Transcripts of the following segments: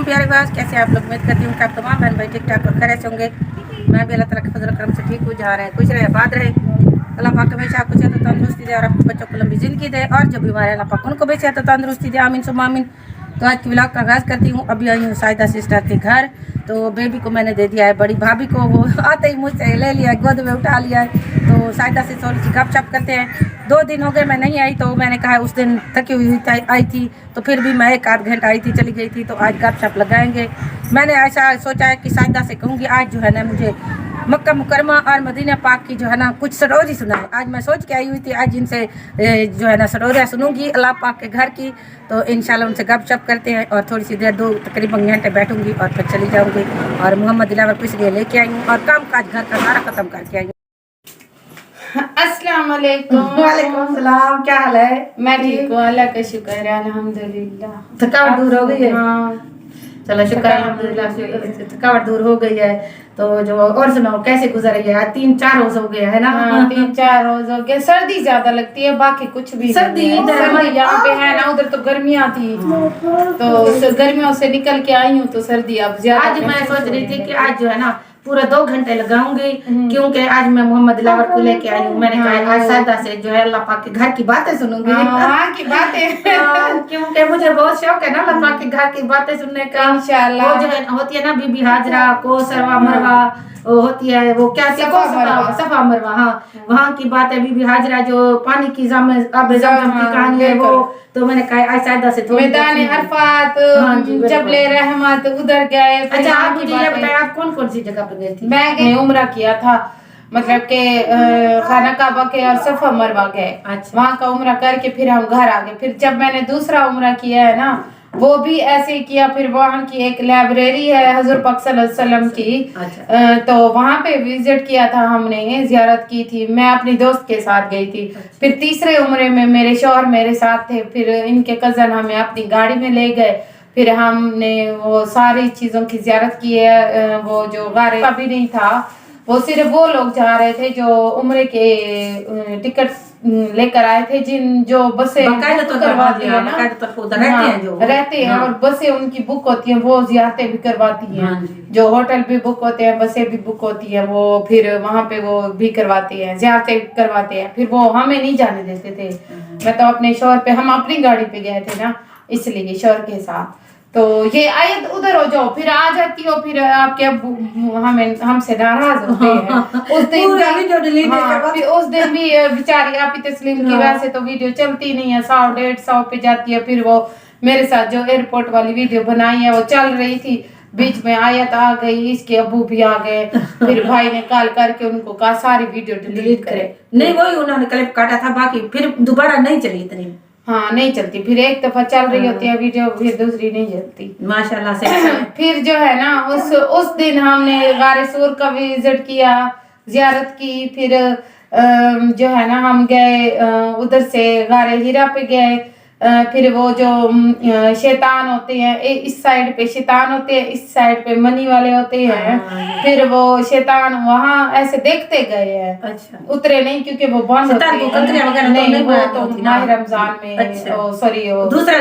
प्यारे बास, कैसे आप लोग? उम्मीद करती हूँ कि आप तमाम बहन भाई ठीक ठाक और खैरियत से होंगे। मैं भी अल्लाह ताला के फजल करम से ठीक हूँ। जहाँ रहे खुश रहे आबाद रहे, अल्लाह पाक हमेशा आपको सेहत और तंदुरुस्ती दे और आपके बच्चों को लंबी जिंदगी दे, और जो बीमार है अल्लाह पाक उनको भी सेहत और तंदुरुस्ती दे, आमीन सुम्मा आमीन। तो आज की व्लॉग का आगाज़ करती हूँ। अभी आई हूँ साइदा सिस्टर के घर, तो बेबी को मैंने दे दिया है बड़ी भाभी को। वो आते ही मुझसे ले लिया, गोद में उठा लिया है। तो साइदा से थोड़ी सी गपशप करते हैं। 2 दिन हो गए मैं नहीं आई, तो मैंने कहा उस दिन थकी हुई आई थी, तो फिर भी मैं 1 आध घंटा आई थी, चली गई थी। तो आज गपशप लगाएंगे। मैंने ऐसा सोचा है कि साइदा से कहूँगी आज जो है ना मुझे मक्का मुकरमा और मदीना पाक की जो है ना कुछ सरोरी सुनाओ। आज मैं सोच के आई हुई थी आज इनसे जो है ना सरोरियाँ सुनूंगी अल्लाह पाक के घर की। तो इंशाल्लाह उनसे गपशप करते हैं और थोड़ी सी देर 2 तकरीबन घंटे बैठूंगी और फिर चली जाऊंगी। और मोहम्मद दिलावर को इसलिए लेके आई हूँ और काम काज घर का सारा खत्म करके आई हूँ। अस्सलाम वालेकुम। वालेकुम सलाम, क्या हाल है? मैं ठीक हूँ, अल्लाह का शुक्र है, अल्हम्दुलिल्लाह। थकावट दूर हो गई है? हाँ, चलो शुक्र है अल्हम्दुलिल्लाह से थकावट दूर हो गई है। तो जो और सुनाओ कैसे गुजर रही है? आज 3-4 रोज हो गए है ना? हाँ, 3-4 रोज हो गए। सर्दी ज्यादा लगती है, बाकी कुछ भी सर्दी नहीं है। इधर सर्दी यहाँ पे है ना, उधर तो गर्मियाँ थी, तो गर्मियों से निकल के आई हूँ तो सर्दी अब ज्यादा। आज मैं सोच रही थी कि आज जो है ना पूरा 2 घंटे लगाऊंगी, क्योंकि आज मैं मोहम्मद दिलावर को लेके आई हूँ। मैंने कहा आज सादा से जो है अल्लाह पाक के घर की बातें सुनूंगी। वहाँ की बातें क्योंकि मुझे बहुत शौक है ना अल्लाह पाक के घर की बातें सुनने का। इंशाल्लाह। वो जो है होती है ना बीबी हाजरा को सरवा मरवा, वो होती है वो क्या सफा मरवा, हाँ वहाँ की बात है। बीबी हाजरा जो पानी की जमजम की कहानी है वो। तो मैंने कहा आज सादा से थोड़ी मैदान अरफात, जबले रहमत उधर गए। अच्छा आप मुझे ये बताएं आप कौन कौन सी जगह पर गई थी? मैं गई उम्रा किया था, मतलब के खाना काबा के और सफा मरवा गए। अच्छा। वहाँ का उम्रा करके फिर हम घर आ गए। फिर जब मैंने दूसरा उम्रा किया है ना वो भी ऐसे ही किया। फिर वहाँ की एक लाइब्रेरी है हजूर पाक सल्लल्लाहु अलैहि वसल्लम की। अच्छा। तो वहाँ पे विजिट किया था हमने, जियारत की थी। मैं अपनी दोस्त के साथ गई थी। अच्छा। फिर तीसरे उम्रे में मेरे शौहर मेरे साथ थे। फिर इनके कजन हमें अपनी गाड़ी में ले गए। फिर हमने वो सारी चीजों की जियारत की है। वो जो गारे का भी नहीं था, वो सिर्फ वो लोग जा रहे थे जो उम्रे के टिकट लेकर आए थे, जिन जो बसें तो करवाती है ना, रहते हैं और बसें उनकी बुक होती हैं, वो जियारतें भी करवाती हैं। जो होटल भी बुक होते हैं, बसें भी बुक होती हैं, वो फिर वहाँ पे वो भी करवाती हैं, जियारतें करवाते हैं। फिर वो हमें नहीं जाने देते थे। मैं तो अपने शौहर पे, हम अपनी गाड़ी पे गए थे ना, इसलिए शौहर के साथ। तो ये आयत उधर हो जाओ, फिर आ जाती हो, फिर आपके हमें हमसे नाराज होते हैं। उस दिन फिर उस दिन भी बेचारी आपी तस्लीम की वैसे तो वीडियो चलती नहीं है, 100-150 पे जाती है। फिर वो मेरे साथ जो एयरपोर्ट वाली वीडियो बनाई है वो चल रही थी, बीच में आयत आ गई, इसके अबू भी आ गए। फिर भाई ने कॉल करके उनको कहा सारी वीडियो डिलीट करे। नहीं वही उन्होंने क्लिप काटा था, बाकी फिर दोबारा नहीं चली इतनी। हाँ नहीं चलती, फिर एक दफा चल रही होती है वीडियो, फिर दूसरी नहीं चलती माशाल्लाह से। फिर जो है ना उस दिन हमने गारे सूर का विजिट किया, जियारत की। फिर जो है ना हम गए उधर से गारे हीरा पे गए। फिर वो जो शैतान होते हैं, इस साइड पे शैतान होते हैं, इस साइड पे मनी वाले होते हैं। फिर वो शैतान वहाँ ऐसे देखते गए हैं। अच्छा। उतरे नहीं क्योंकि वो बंद होते हैं। नहीं वो तो माह रमजान में, सॉरी दूसरा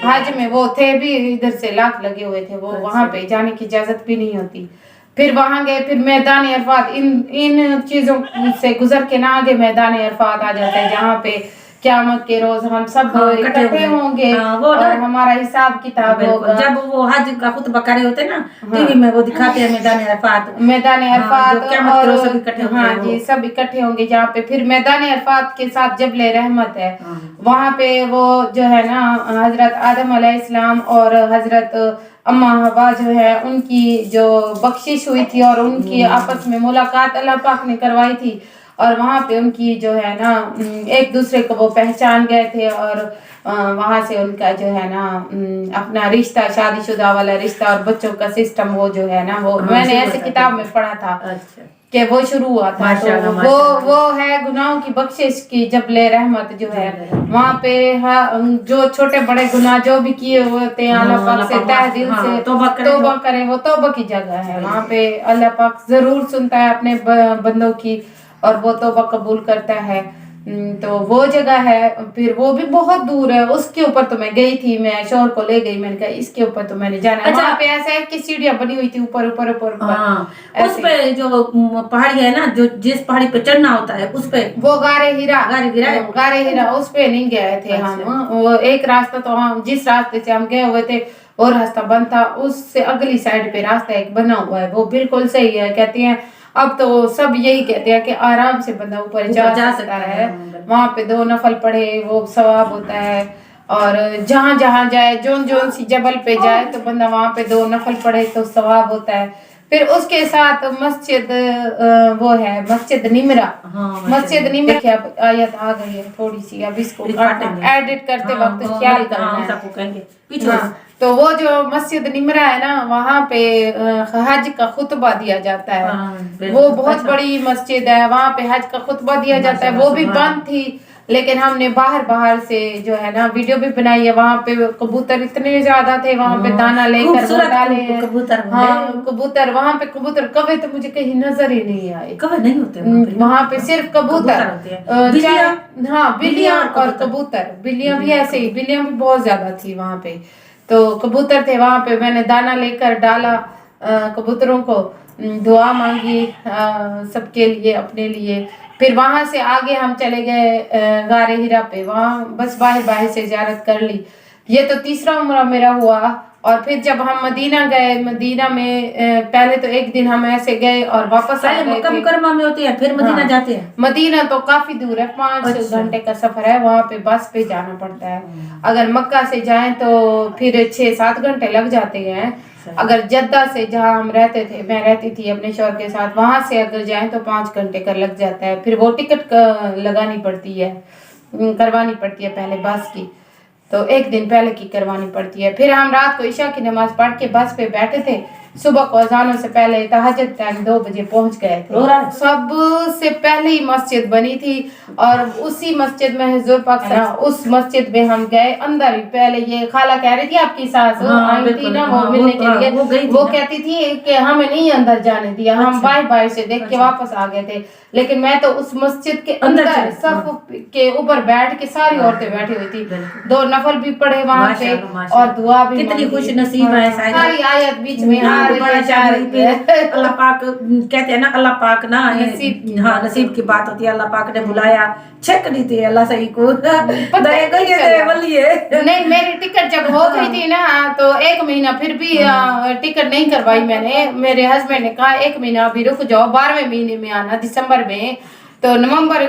हज में वो थे भी, इधर से लाख लगे हुए थे वो। वहाँ पे जाने की इजाजत भी नहीं होती। फिर वहां गए, फिर मैदान अरफात। इन चीजों से गुजर के ना आगे मैदान अरफात आ जाते हैं, जहाँ पे क़यामत के रोज हम सब इकट्ठे होंगे और हमारा हिसाब किताब होगा। जब वो हज का खुतबा कर रहे होते हैं ना टीवी में, वो दिखाते हैं मैदान अरफात और हाँ जी सब इकट्ठे होंगे जहाँ पे। फिर मैदान अरफात के साथ जबले रहमत है, वहाँ पे वो जो है ना हजरत आदम अलैहिस्सलाम और हजरत अम्मा हवा जो है उनकी जो बख्शिश हुई थी और उनकी आपस में मुलाकात अल्लाह पाक ने करवाई थी। और वहाँ पे उनकी जो है ना एक दूसरे को वो पहचान गए थे और वहाँ से उनका जो है ना अपना रिश्ता, शादीशुदा वाला रिश्ता और बच्चों का सिस्टम वो जो है ना वो मैंने ऐसे किताब में पढ़ा था। अच्छा। कि वो शुरू हुआ था। तो वो है गुनाहों की बख्शिश की जबले रहमत जो है। वहाँ पे जो छोटे बड़े गुनाह जो भी किए हुए होते हैं अल्लाह पाक से तहे दिल से तौबा करें, वो तौबा की जगह है। वहाँ पे अल्लाह पाक जरूर सुनता है अपने बंदों की और वो तौबा कबूल करता है। تو وہ جگہ ہے. پھر وہ بھی بہت دور ہے, اس کے اوپر تو میں گئی تھی, میں شوہر کو لے گئی, میں نے کہا اس کے اوپر تو میں نے جانا ہے. وہاں پہ ایسا ہے کہ سیڑھیاں بنی ہوئی تھی اوپر اوپر اوپر اوپر. اس پہ جو پہاڑی ہے نا, جو جس پہاڑی پہ چڑھنا ہوتا ہے اس پہ وہ غار ہیرا, غار ہیرا اس پہ نہیں گئے تھے ہم. وہ ایک راستہ تو ہم جس راستے سے ہم گئے ہوئے تھے وہ راستہ بند تھا, اس سے اگلی سائڈ پہ راستہ ایک بنا ہوا ہے, وہ بالکل صحیح ہے. کہتے ہیں اب تو سب یہی کہتے ہیں کہ آرام سے بندہ اوپر جا سکتا ہے. وہاں پہ 2 نفل پڑھے وہ ثواب ہوتا ہے, اور جہاں جہاں جائے جون سی جبل پہ جائے تو بندہ وہاں پہ 2 نفل پڑھے تو ثواب ہوتا ہے. پھر اس کے ساتھ مسجد وہ ہے مسجد نمرہ. مسجد نمرہ کی اب آیت آ گئی ہے تھوڑی سی, اب اس کو ایڈٹ کرتے وقت خیال کرنا ہے. تو وہ جو مسجد نمرہ ہے نا, وہاں پہ حج کا خطبہ دیا جاتا ہے. وہ بہت بڑی مسجد ہے, وہاں پہ حج کا خطبہ دیا جاتا ہے. وہ بھی بند تھی, لیکن ہم نے باہر سے جو ہے نا ویڈیو بھی بنائی ہے. وہاں پہ کبوتر اتنے زیادہ تھے, وہاں پہ دانا لے کر وہ ڈالے ہیں. ہاں کبوتر, وہاں پہ کبوتر, کوے تو مجھے کہیں نظر ہی نہیں آئے. کوے نہیں ہوتے وہاں پہ, صرف کبوتر. ہاں بلیاں اور کبوتر. بلیاں بھی ایسے ہی, بلیاں بھی بہت زیادہ تھی وہاں پہ. تو کبوتر تھے وہاں پہ, میں نے دانا لے کر ڈالا کبوتروں کو, دعا مانگی سب کے لیے, اپنے لیے. پھر وہاں سے آگے ہم چلے گئے غار ہیرا پہ, وہاں بس باہر سے زیارت کر لی. یہ تو تیسرا عمرہ میرا ہوا. اور پھر جب ہم مدینہ گئے, مدینہ میں پہلے تو ایک دن ہم ایسے گئے اور واپس آ گئے تھے. مکہ مکرمہ میں ہوتی ہے پھر مدینہ جاتے ہیں. مدینہ تو کافی دور ہے, 5 گھنٹے کا سفر ہے, وہاں پہ بس پہ جانا پڑتا ہے. اگر مکہ سے جائیں تو پھر 6-7 گھنٹے لگ جاتے ہیں. اگر جدہ سے جہاں ہم رہتے تھے, میں رہتی تھی اپنے شوہر کے ساتھ, وہاں سے اگر جائیں تو 5 گھنٹے کا لگ جاتا ہے. پھر وہ ٹکٹ لگانی پڑتی ہے, کروانی پڑتی ہے پہلے بس کی, تو 1 دن پہلے کی کروانی پڑتی ہے. پھر ہم رات کو عشاء کی نماز پڑھ کے بس پہ بیٹھے تھے, صبح کو اذانوں سے پہلے تہجد ٹائم 2 بجے پہنچ گئے تھے. سب سے پہلی مسجد بنی تھی, اور اسی مسجد میں حضور پاک اس مسجد میں ہم گئے اندر. پہلے یہ خالہ کہہ رہی تھی آپ کی ساس آئی تھی نا وہ ملنے کے لیے, وہ کہتی تھی کہ ہمیں نہیں اندر جانے دیا, ہم باہر سے دیکھ کے واپس آ گئے تھے. لیکن میں تو اس مسجد کے اندر صف کے اوپر بیٹھ کے, ساری عورتیں بیٹھی ہوئی تھی, 2 نفل بھی پڑھے وہاں پہ اور دعا بھی. کتنی خوش نصیب ہے, ساری آیت بیچ میں اللہ پاک کہتے ہیں نا, اللہ پاک نا نصیب کی بات ہوتی ہے. اللہ پاک نے بلایا, چیک نہیں تھی اللہ صحیح کو نہیں. میری ٹکٹ جب ہو گئی تھی نا تو 1 مہینہ پھر بھی ٹکٹ نہیں کروائی میں نے. میرے ہسبینڈ نے کہا 1 مہینہ ابھی رک جاؤ, 12ویں مہینے میں آنا, دسمبر میں. تو نومبر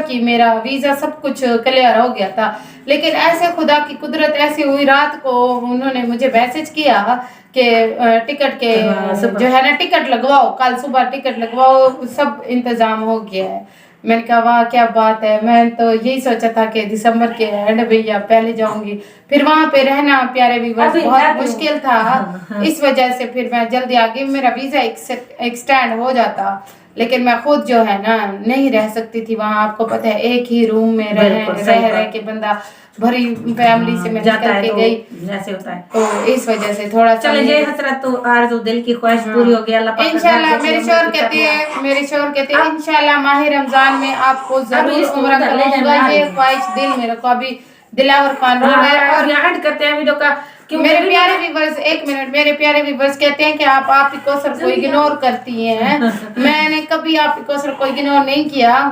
کی میرا ویزا سب کچھ کلیئر ہو گیا تھا. لیکن ایسے خدا کی قدرت ایسی ہوئی, رات کو انہوں نے مجھے میسج کیا کہ ٹکٹ کے جو ہے نا ٹکٹ لگواؤ, کل صبح ٹکٹ لگواؤ, سب انتظام ہو گیا ہے. میں نے کہا واہ کیا بات ہے. میں تو یہی سوچا تھا کہ دسمبر کے اینڈ میں یا پہلے جاؤں گی. پھر وہاں پہ رہنا پیارے ویورز بہت مشکل تھا, اس وجہ سے پھر میں جلدی آ گئی. میرا ویزا ایکسٹینڈ ہو جاتا, لیکن میں خود جو ہے نا نہیں رہ سکتی تھی وہاں. آپ کو پتہ ہے ایک ہی روم میں رہ کے بندہ بھری فیملی سے میں نکل کے گئی, ایسے ہوتا ہے. تو اس وجہ سے تھوڑا سا یہ حسرت تو آرزو دل کی خواہش پوری ہو گئی. اللہ پاک انشاءاللہ. میرے شوہر کہتے ہیں انشاءاللہ ماہ رمضان میں آپ کو ضرور عمرہ کراؤں گا. یہ خواہش دل میں رکھو. ابھی دلاور خان رو ہے. اور ایڈ کرتے ہیں ویڈیو کا. میرے پیارے ویورز, 1 منٹ, میرے پیارے ویورز کہتے ہیں کہ آپ کوثر کو اگنور کرتی ہیں. میں نے کبھی آپ کوثر کو اگنور نہیں کیا.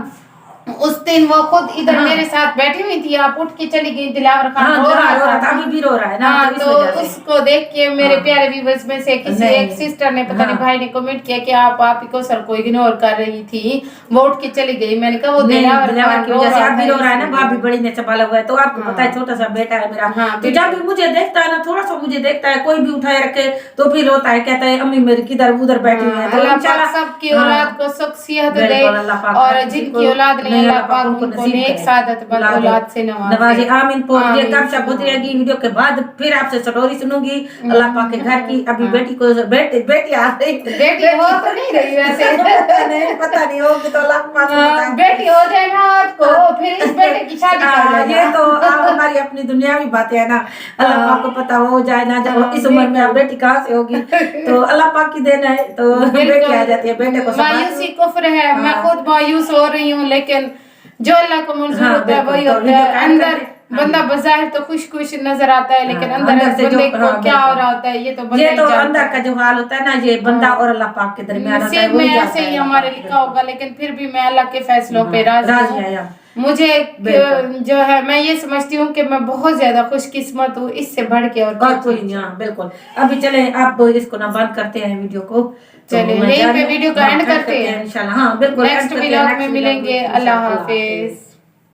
اس دن وہ خود ادھر میرے ساتھ بیٹھی ہوئی تھی, آپ اٹھ کے چلی گئی. دلاور خان رو رہا تھا, ابھی بھی رو رہا ہے نا. تو اس کو دیکھ کے میرے پیارے ویورز میں سے کسی ایک سسٹر نے پتہ نہیں بھائی نے کمنٹ کیا کہ آپ کوثر کو اگنور کر رہی تھی, وہ اٹھ کے چلی گئی. میں نے کہا وہ دلاور خان رو رہا ہے نا, بھابھی بڑی نے سنبھالا ہوا ہے. تو آپ کو پتہ ہے چھوٹا سا بیٹا ہے میرا, تو جب بھی مجھے دیکھتا ہے نا, تھوڑا سا مجھے دیکھتا ہے, کوئی بھی اٹھائے رکھے تو پھر روتا ہے, کہتا ہے امی میری کدھر ادھر بیٹھی ہوئی ہے. تو اللہ پاک سب کی اولاد کو صحت دے, اور جن کی اولاد نہیں اللہ پاک ان کو نیک سعادت مند اولاد سے نوازے. آمین. یہ کب شب ہوتی رہے گی. ویڈیو کے بعد پھر آپ سے سٹوری سنوں گی اللہ پاک کے گھر کی. ابھی بیٹی کو بیٹی آ رہی, بیٹی ہو تو نہیں رہی ویسے, پتہ نہیں ہوگی تو اللہ پاک بیٹی ہو جائے نا آپ کو, پھر اس بیٹے کی شادی کر لینا. یہ تو ہماری اپنی دنیاوی باتیں ہیں نا, اللہ پاک کو پتہ ہو جائے نا. جب اس عمر میں بیٹی کہاں سے ہوگی, تو اللہ پاک کی دینا ہے. تو بیٹی آ جاتی ہے, بیٹے کو مایوسی کفر ہے. میں خود مایوس ہو رہی ہوں, لیکن जो अल्लाह को मंजूर हाँ, होता है बिल्कुल, वही तो होता वीडियो है। का एंड अंदर करके, बंदा बज़ाहिर तो खुश खुश नजर आता है, लेकिन हाँ, अंदर अंदर उस से जो- बंदे को हाँ, क्या हो बिल्कुल। रहा होता है ये तो बंदा ये ही तो जानता अंदर है। का जो हाल होता है ना, ये बंदा और अल्लाह पाक के दरमियान होता है, नसीब वही में जानता ऐसे है ही अल्लाह हमारे पाक, लिखा होगा, लेकिन फिर भी मैं अल्लाह के फैसलों पे बिल्कुल। राजी राजी है हूँ। यार। मुझे बिल्कुल। जो है मैं ये समझती हूँ कि मैं बहुत ज्यादा खुशकिस्मत हूँ, इससे बढ़ के और और क्या कोई चीज़ नहीं, है। हाँ बिल्कुल। अभी चले आप इसको ना बंद करते हैं वीडियो को, तो चलिए मैं यहीं जा पे रही हूँ। वीडियो का हाँ, एंड end करते हैं इंशाल्लाह। हाँ बिल्कुल, नेक्स्ट end करते हैं, व्लॉग next में vlog मिलेंगे। इंशाल्लाह। अल्लाह अल्लाह हाफिज।